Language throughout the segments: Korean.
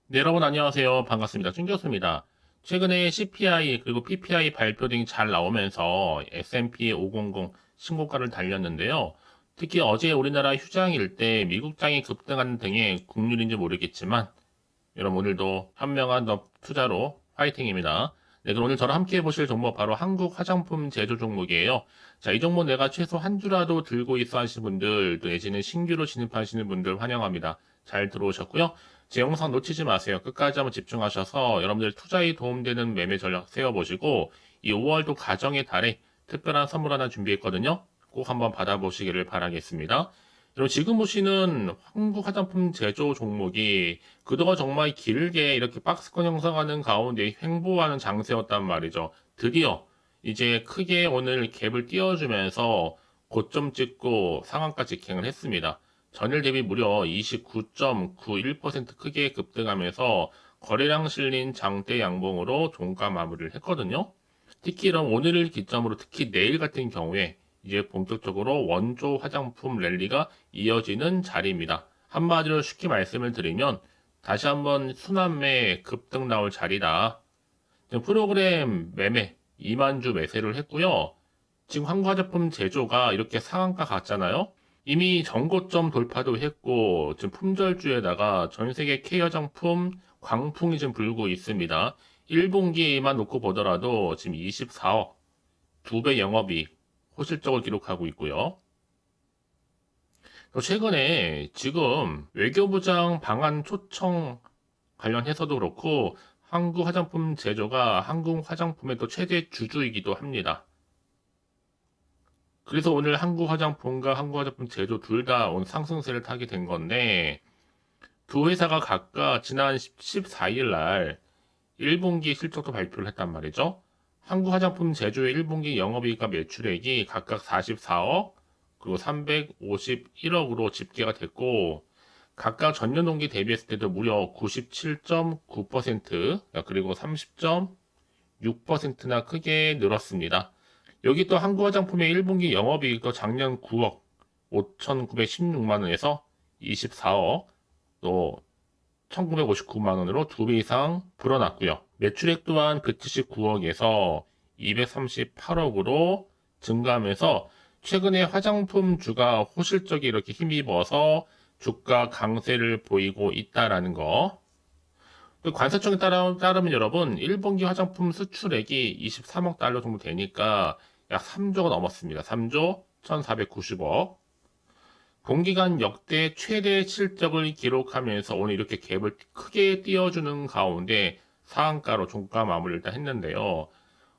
네, 여러분 안녕하세요. 반갑습니다. 준 교수입니다. 최근에 CPI 그리고 PPI 발표 등이 잘 나오면서 S&P 500 신고가를 달렸는데요. 특히 어제 우리나라 휴장일 때 미국장이 급등하는 등의 국률인지 모르겠지만 여러분 오늘도 현명한 투자로 화이팅입니다. 네, 그럼 오늘 저랑 함께 해보실 종목 바로 한국 화장품 제조 종목이에요. 자, 이 종목 내가 최소 한 주라도 들고 있어 하시는 분들, 또 내지는 신규로 진입하시는 분들 환영합니다. 잘 들어오셨고요. 제 영상 놓치지 마세요. 끝까지 한번 집중하셔서 여러분들 투자에 도움되는 매매 전략 세워보시고 이 5월도 가정의 달에 특별한 선물 하나 준비했거든요. 꼭 한번 받아보시기를 바라겠습니다. 여러분 지금 보시는 한국 화장품 제조 종목이 그동안 정말 길게 이렇게 박스권 형성하는 가운데 횡보하는 장세였단 말이죠. 드디어 이제 크게 오늘 갭을 띄워주면서 고점 찍고 상한가 직행을 했습니다. 전일 대비 무려 29.91% 크게 급등하면서 거래량 실린 장대 양봉으로 종가 마무리를 했거든요. 특히 이런 오늘을 기점으로 특히 내일 같은 경우에 이제 본격적으로 원조 화장품 랠리가 이어지는 자리입니다. 한마디로 쉽게 말씀을 드리면 다시 한번 순환매 급등 나올 자리다. 프로그램 매매 2만 주 매수를 했고요. 지금 한국 화장품 제조가 이렇게 상한가 갔잖아요. 이미 전고점 돌파도 했고 지금 품절주에다가 전 세계 K 화장품 광풍이 좀 불고 있습니다. 1분기만 놓고 보더라도 지금 24억, 2배 영업이익, 호실적을 기록하고 있고요. 최근에 지금 외교부장 방한 초청 관련해서도 그렇고 한국 화장품 제조가 한국 화장품의 또 최대 주주이기도 합니다. 그래서 오늘 한국 화장품과 한국 화장품 제조 둘 다 오늘 상승세를 타게 된 건데 두 회사가 각각 지난 14일 날 1분기 실적도 발표를 했단 말이죠. 한국 화장품 제조의 1분기 영업이익과 매출액이 각각 44억 그리고 351억으로 집계가 됐고 각각 전년 동기 대비했을 때도 무려 97.9% 그리고 30.6%나 크게 늘었습니다. 여기 또 한국 화장품의 1분기 영업이익도 작년 9억 5,916만 원에서 24억 또 1,959만 원으로 2배 이상 불어났고요. 매출액 또한 179억에서 238억으로 증가하면서 최근에 화장품 주가 호실적이 이렇게 힘입어서 주가 강세를 보이고 있다라는 거. 관세청에 따르면 여러분 1분기 화장품 수출액이 23억 달러 정도 되니까 약 3조가 넘었습니다. 3조 1,490억. 동기간 역대 최대 실적을 기록하면서 오늘 이렇게 갭을 크게 띄워주는 가운데 상한가로 종가 마무리를 일단 했는데요.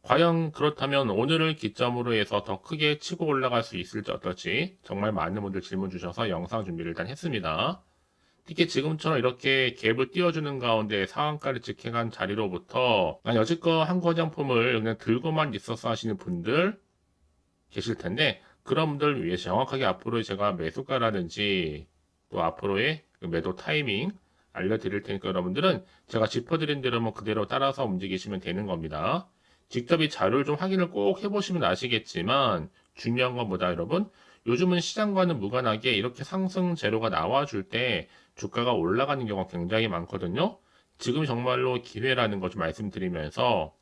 과연 그렇다면 오늘을 기점으로 해서 더 크게 치고 올라갈 수 있을지 어떨지 정말 많은 분들 질문 주셔서 영상 준비를 일단 했습니다. 특히 지금처럼 이렇게 갭을 띄워주는 가운데 상한가를 직행한 자리로부터 여지껏 한국 화장품을 그냥 들고만 있어서 하시는 분들 계실 텐데 그런 분들 위해 정확하게 앞으로 제가 매수가라든지 또 앞으로의 그 매도 타이밍 알려드릴 테니까 여러분들은 제가 짚어드린 대로만 그대로 따라서 움직이시면 되는 겁니다. 직접 이 자료를 좀 확인을 꼭 해보시면 아시겠지만 중요한 건 뭐다 여러분? 요즘은 시장과는 무관하게 이렇게 상승 재료가 나와줄 때 주가가 올라가는 경우가 굉장히 많거든요. 지금 정말로 기회라는 거 좀 말씀드리면서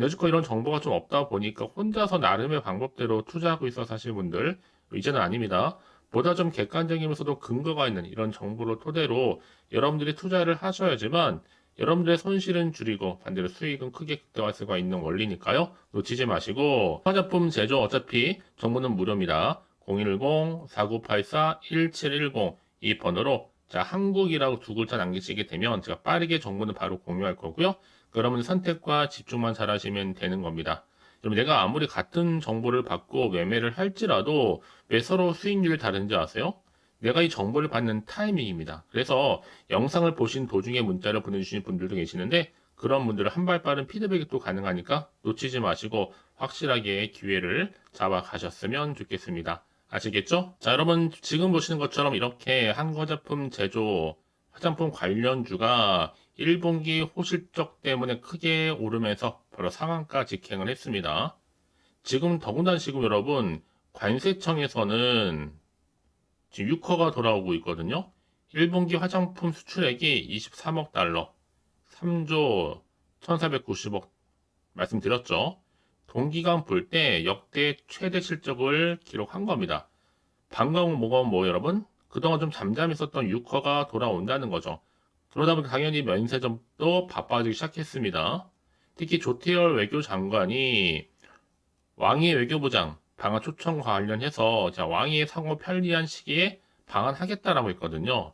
여지껏 이런 정보가 좀 없다 보니까 혼자서 나름의 방법대로 투자하고 있어 사실 분들 이제는 아닙니다. 보다 좀 객관적이면서도 근거가 있는 이런 정보를 토대로 여러분들이 투자를 하셔야지만 여러분들의 손실은 줄이고 반대로 수익은 크게 극대화할 수가 있는 원리니까요. 놓치지 마시고 화장품 제조 어차피 정보는 무료입니다. 010-4984-1710 이 번호로 자 한국이라고 두 글자 남기시게 되면 제가 빠르게 정보는 바로 공유할 거고요. 그러면 선택과 집중만 잘 하시면 되는 겁니다. 그럼 내가 아무리 같은 정보를 받고 매매를 할지라도 왜 서로 수익률이 다른지 아세요? 내가 이 정보를 받는 타이밍입니다. 그래서 영상을 보신 도중에 문자를 보내주신 분들도 계시는데 그런 분들은 한 발 빠른 피드백이 또 가능하니까 놓치지 마시고 확실하게 기회를 잡아 가셨으면 좋겠습니다. 아시겠죠? 자, 여러분 지금 보시는 것처럼 이렇게 한국 화장품 제조 화장품 관련주가 1분기 호실적 때문에 크게 오르면서 바로 상한가 직행을 했습니다. 지금 더군다나 지금 여러분 관세청에서는 지금 6호가 돌아오고 있거든요. 1분기 화장품 수출액이 23억 달러, 3조 1490억 말씀드렸죠. 동기간 볼 때 역대 최대 실적을 기록한 겁니다. 반가운 뭐가 여러분? 그동안 좀 잠잠했었던 유커가 돌아온다는 거죠. 그러다 보니 당연히 면세점도 바빠지기 시작했습니다. 특히 조태열 외교장관이 왕위의 외교부장 방한 초청과 관련해서 왕위의 상호 편리한 시기에 방한하겠다라고 했거든요.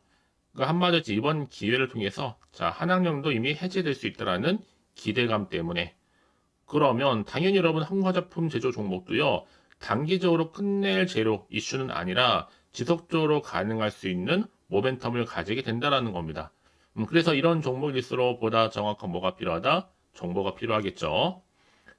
그 한마디로 이번 기회를 통해서 한학령도 이미 해제될 수 있다라는 기대감 때문에 그러면 당연히 여러분 한국화장품 제조 종목도요 단기적으로 끝낼 재료 이슈는 아니라 지속적으로 가능할 수 있는 모멘텀을 가지게 된다라는 겁니다. 그래서 이런 종목일수록 보다 정확한 뭐가 필요하다? 정보가 필요하겠죠.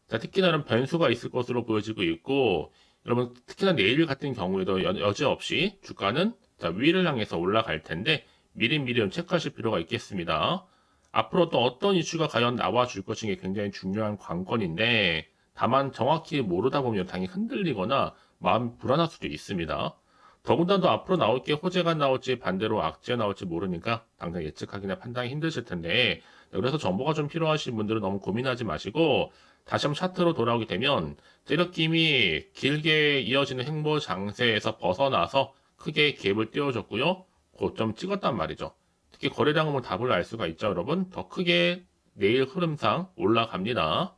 특히나 이런 변수가 있을 것으로 보여지고 있고 여러분 특히나 내일 같은 경우에도 여지없이 주가는 위를 향해서 올라갈 텐데 미리미리 좀 체크하실 필요가 있겠습니다. 앞으로 또 어떤 이슈가 과연 나와줄 것인게 굉장히 중요한 관건인데 다만 정확히 모르다 보면 당연히 흔들리거나 마음이 불안할 수도 있습니다. 더군다나 앞으로 나올 게 호재가 나올지 반대로 악재가 나올지 모르니까 당장 예측하기나 판단이 힘드실 텐데 그래서 정보가 좀 필요하신 분들은 너무 고민하지 마시고 다시 한번 차트로 돌아오게 되면 때려낌이 길게 이어지는 횡보 장세에서 벗어나서 크게 갭을 띄워줬고요. 고점 찍었단 말이죠. 특히 거래량은 답을 알 수가 있죠, 여러분. 더 크게 내일 흐름상 올라갑니다.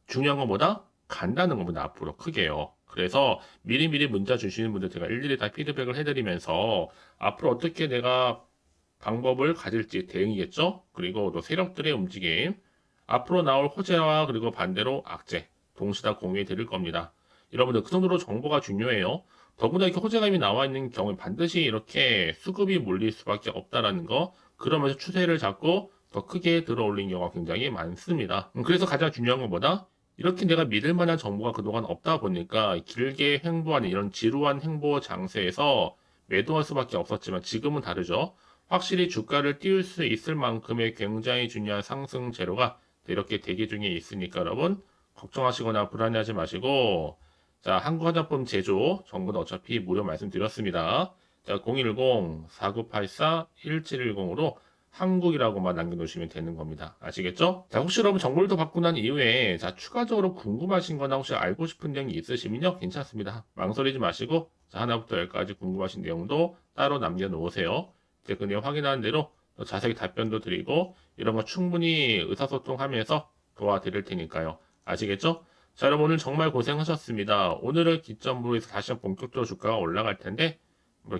중요한 것보다 간다는 겁니다. 앞으로 크게요. 그래서 미리미리 문자 주시는 분들 제가 일일이 다 피드백을 해드리면서 앞으로 어떻게 내가 방법을 가질지 대응이겠죠. 그리고 또 세력들의 움직임, 앞으로 나올 호재와 그리고 반대로 악재 동시에 다 공유해 드릴 겁니다. 여러분들 그 정도로 정보가 중요해요. 더구나 이렇게 호재감이 나와 있는 경우에 반드시 이렇게 수급이 몰릴 수밖에 없다라는 거, 그러면서 추세를 잡고 더 크게 들어 올린 경우가 굉장히 많습니다. 그래서 가장 중요한 것보다 이렇게 내가 믿을 만한 정보가 그동안 없다 보니까 길게 횡보하는 이런 지루한 횡보 장세에서 매도할 수밖에 없었지만 지금은 다르죠. 확실히 주가를 띄울 수 있을 만큼의 굉장히 중요한 상승 재료가 이렇게 대기 중에 있으니까 여러분 걱정하시거나 불안해하지 마시고 한국화장품 제조 정보는 어차피 무료 말씀드렸습니다. 010-4984-1710으로 한국이라고만 남겨놓으시면 되는 겁니다. 아시겠죠? 혹시 여러분 정보를 더 받고 난 이후에 추가적으로 궁금하신 거나 혹시 알고 싶은 내용이 있으시면요 괜찮습니다. 망설이지 마시고 하나부터 열까지 궁금하신 내용도 따로 남겨놓으세요. 그 내용 확인하는 대로 자세히 답변도 드리고 이런 거 충분히 의사소통하면서 도와드릴 테니까요. 아시겠죠? 여러분 오늘 정말 고생하셨습니다. 오늘을 기점으로 해서 다시 한번 본격적으로 주가가 올라갈 텐데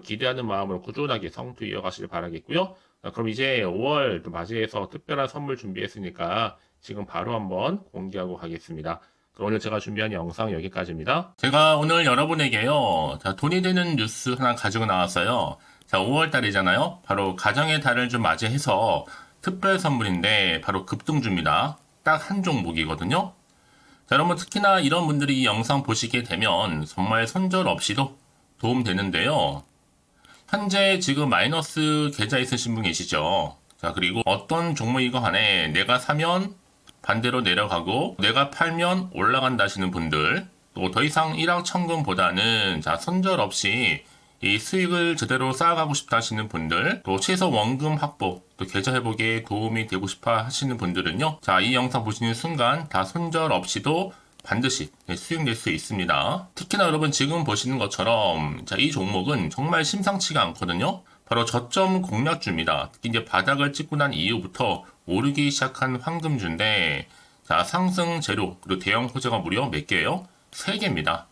기대하는 마음으로 꾸준하게 성투 이어가시길 바라겠고요. 그럼 이제 5월 또 맞이해서 특별한 선물 준비했으니까 지금 바로 한번 공개하고 가겠습니다. 그럼 오늘 제가 준비한 영상 여기까지입니다. 제가 오늘 여러분에게요. 돈이 되는 뉴스 하나 가지고 나왔어요. 5월 달이잖아요. 바로 가정의 달을 좀 맞이해서 특별 선물인데 바로 급등주입니다. 딱 한 종목이거든요. 여러분 특히나 이런 분들이 이 영상 보시게 되면 정말 손절 없이도 도움되는데요. 현재 지금 마이너스 계좌 있으신 분 계시죠? 그리고 어떤 종목이건 간에 내가 사면 반대로 내려가고 내가 팔면 올라간다 하시는 분들, 또 더 이상 일확천금보다는 손절 없이 이 수익을 제대로 쌓아가고 싶다 하시는 분들, 또 최소 원금 확보, 또 계좌 회복에 도움이 되고 싶어 하시는 분들은요. 이 영상 보시는 순간 다 손절 없이도 반드시 수익 낼 수 있습니다. 특히나 여러분 지금 보시는 것처럼 이 종목은 정말 심상치가 않거든요. 바로 저점 공략주입니다. 특히 이제 바닥을 찍고 난 이후부터 오르기 시작한 황금주인데 상승 재료 그리고 대형 호재가 무려 몇 개예요? 3개입니다.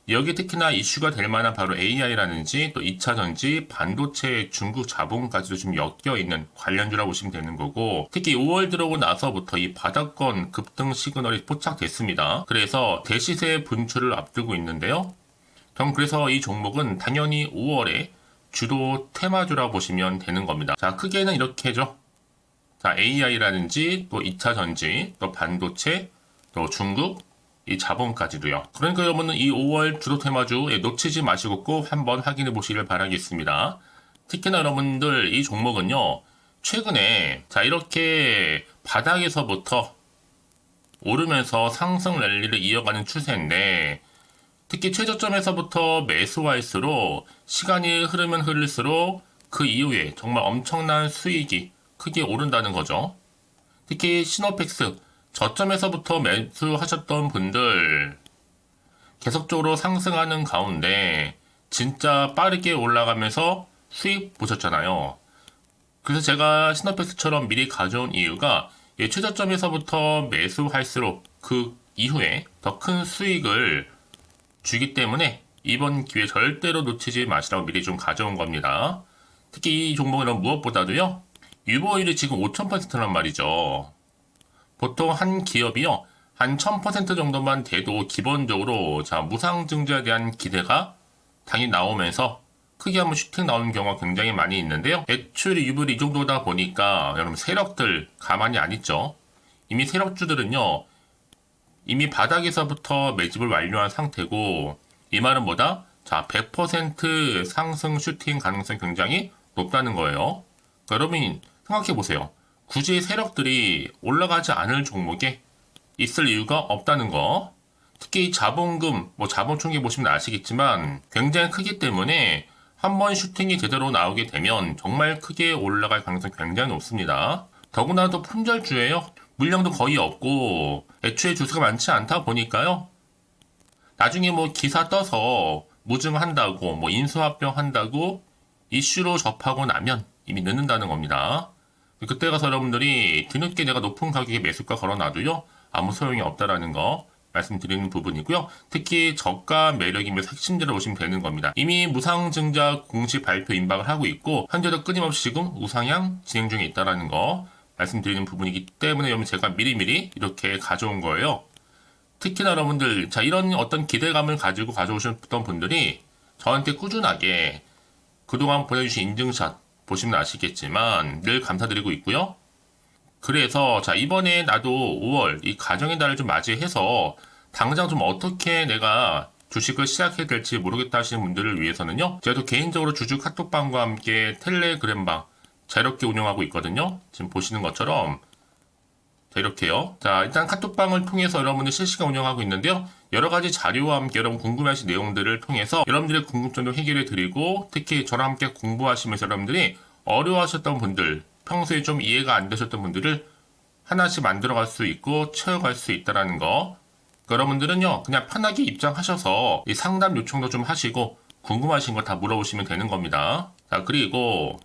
여기 특히나 이슈가 될 만한 바로 AI라든지 또 2차전지, 반도체, 중국 자본까지도 좀 엮여있는 관련주라고 보시면 되는 거고 특히 5월 들어오고 나서부터 이 바닥권 급등 시그널이 포착됐습니다. 그래서 대시세 분출을 앞두고 있는데요. 그래서 이 종목은 당연히 5월에 주도 테마주라고 보시면 되는 겁니다. 크게는 이렇게죠. AI라든지 또 2차전지, 또 반도체, 또 중국, 이 자본까지도요. 그러니까 여러분은 이 5월 주도 테마주 놓치지 마시고 꼭 한번 확인해 보시길 바라겠습니다. 특히나 여러분들 이 종목은요. 최근에 이렇게 바닥에서부터 오르면서 상승 랠리를 이어가는 추세인데 특히 최저점에서부터 매수할수록 시간이 흐르면 흐를수록 그 이후에 정말 엄청난 수익이 크게 오른다는 거죠. 특히 시노펙스 저점에서부터 매수하셨던 분들 계속적으로 상승하는 가운데 진짜 빠르게 올라가면서 수익 보셨잖아요. 그래서 제가 시노펙스처럼 미리 가져온 이유가 최저점에서부터 매수할수록 그 이후에 더 큰 수익을 주기 때문에 이번 기회 절대로 놓치지 마시라고 미리 좀 가져온 겁니다. 특히 이 종목은 무엇보다도요, 유보율이 지금 5000%란 말이죠. 보통 한 기업이요, 한 1000% 정도만 돼도 기본적으로 무상증자에 대한 기대가 당연히 나오면서 크게 한번 슈팅 나오는 경우가 굉장히 많이 있는데요. 매출이 유불이 이 정도다 보니까 여러분 세력들 가만히 안 있죠. 이미 세력주들은요, 이미 바닥에서부터 매집을 완료한 상태고, 이 말은 뭐다? 100% 상승 슈팅 가능성이 굉장히 높다는 거예요. 그러니까 여러분 생각해 보세요. 굳이 세력들이 올라가지 않을 종목에 있을 이유가 없다는 거. 특히 자본금, 자본 총계 보시면 아시겠지만 굉장히 크기 때문에 한번 슈팅이 제대로 나오게 되면 정말 크게 올라갈 가능성이 굉장히 높습니다. 더구나도 품절주예요. 물량도 거의 없고 애초에 주수가 많지 않다 보니까요. 나중에 기사 떠서 무증한다고 인수합병 한다고 이슈로 접하고 나면 이미 늦는다는 겁니다. 그때 가서 여러분들이 뒤늦게 내가 높은 가격에 매수가 걸어놔도요, 아무 소용이 없다라는 거 말씀드리는 부분이고요. 특히 저가 매력이면 핵심지를 보시면 되는 겁니다. 이미 무상증자 공시 발표 임박을 하고 있고 현재도 끊임없이 지금 우상향 진행 중에 있다라는 거 말씀드리는 부분이기 때문에 여러분 제가 미리미리 이렇게 가져온 거예요. 특히나 여러분들 이런 어떤 기대감을 가지고 가져오셨던 분들이 저한테 꾸준하게 그동안 보내주신 인증샷 보시면 아시겠지만 늘 감사드리고 있고요. 그래서 이번에 나도 5월 이 가정의 달을 좀 맞이해서 당장 좀 어떻게 내가 주식을 시작해야 될지 모르겠다 하시는 분들을 위해서는요, 제가 또 개인적으로 주주 카톡방과 함께 텔레그램방 자유롭게 운영하고 있거든요. 지금 보시는 것처럼 이렇게요. 일단 카톡방을 통해서 여러분들 실시간 운영하고 있는데요. 여러 가지 자료와 함께 여러분 궁금해하신 내용들을 통해서 여러분들의 궁금증도 해결해 드리고, 특히 저랑 함께 공부하시면서 여러분들이 어려워하셨던 분들, 평소에 좀 이해가 안 되셨던 분들을 하나씩 만들어갈 수 있고 채워갈 수 있다는 거. 여러분들은요, 그냥 편하게 입장하셔서 이 상담 요청도 좀 하시고 궁금하신 거 다 물어보시면 되는 겁니다. 그리고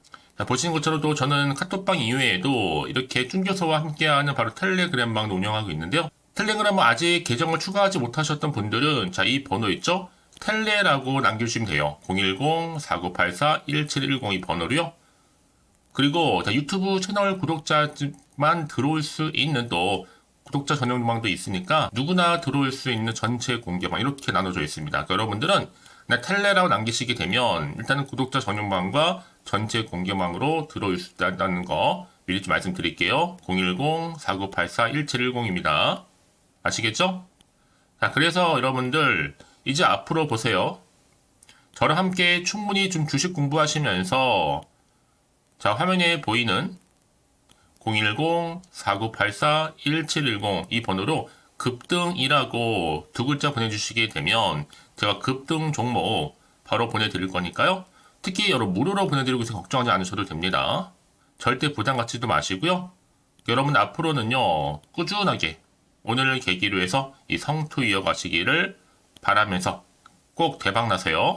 보시는 것처럼 또 저는 카톡방 이외에도 이렇게 중교서와 함께하는 바로 텔레그램방도 운영하고 있는데요. 텔레그램은 아직 계정을 추가하지 못하셨던 분들은 이 번호 있죠? 텔레라고 남겨주시면 돼요. 010-4984-1710 이 번호로요. 그리고 유튜브 채널 구독자만 들어올 수 있는 또 구독자 전용방도 있으니까 누구나 들어올 수 있는 전체 공개방 이렇게 나눠져 있습니다. 그러니까 여러분들은 그냥 텔레라고 남기시게 되면 일단은 구독자 전용방과 전체 공개방으로 들어올 수 있다는 거 미리 좀 말씀드릴게요. 010-4984-1710입니다. 아시겠죠? 그래서 여러분들 이제 앞으로 보세요. 저랑 함께 충분히 좀 주식 공부하시면서 화면에 보이는 010-4984-1710 이 번호로 급등이라고 두 글자 보내주시게 되면 제가 급등 종목 바로 보내드릴 거니까요. 특히 여러분 무료로 보내드리고 있어서 걱정하지 않으셔도 됩니다. 절대 부담 갖지도 마시고요. 여러분 앞으로는요, 꾸준하게 오늘을 계기로 해서 이 성투 이어가시기를 바라면서 꼭 대박 나세요.